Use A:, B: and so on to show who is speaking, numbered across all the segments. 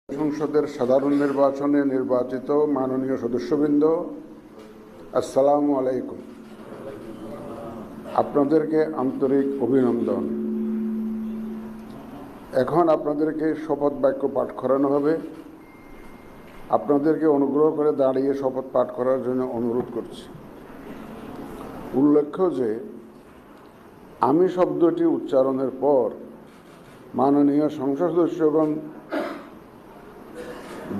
A: সংসদের সাধারণ নির্বাচনে নির্বাচিত মাননীয় সদস্যবৃন্দ, আসসালামু আলাইকুম। আপনাদেরকে আন্তরিক অভিনন্দন। এখন আপনাদেরকে শপথ বাক্য পাঠ করানো হবে। আপনাদেরকে অনুগ্রহ করে দাঁড়িয়ে শপথ পাঠ করার জন্য অনুরোধ করছি। উল্লেখ্য যে আমি শব্দটি উচ্চারণের পর মাননীয় সংসদ সদস্যগণ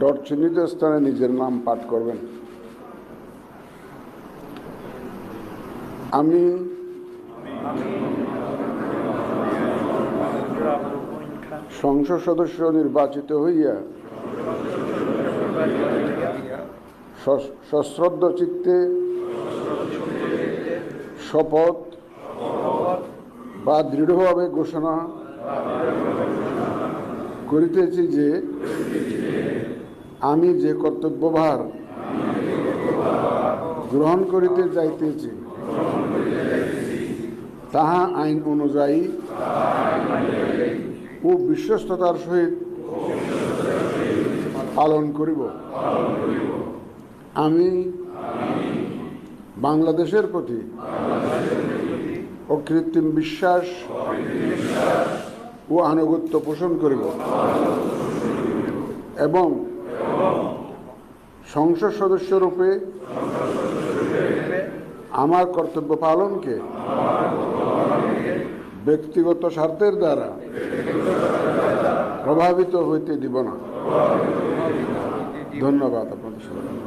A: ডট চিহ্নিত স্থানে নিজের নাম পাঠ করবেন। আমি সংসদ সদস্য নির্বাচিত হইয়া সশ্রদ্ধ চিত্তে শপথ বা দৃঢ়ভাবে ঘোষণা করিতেছি যে আমি যে কর্তব্যভার গ্রহণ করিতে যাইতেছি তাহা আইন অনুযায়ী ও বিশ্বস্ততার সহিত পালন করিব। আমি বাংলাদেশের প্রতি অকৃত্রিম বিশ্বাস ও আনুগত্য পোষণ করিব এবং সংসদ সদস্যরূপে আমার কর্তব্য পালনকে ব্যক্তিগত স্বার্থের দ্বারা প্রভাবিত হইতে দিব না। ধন্যবাদ আপনাদের সবাই।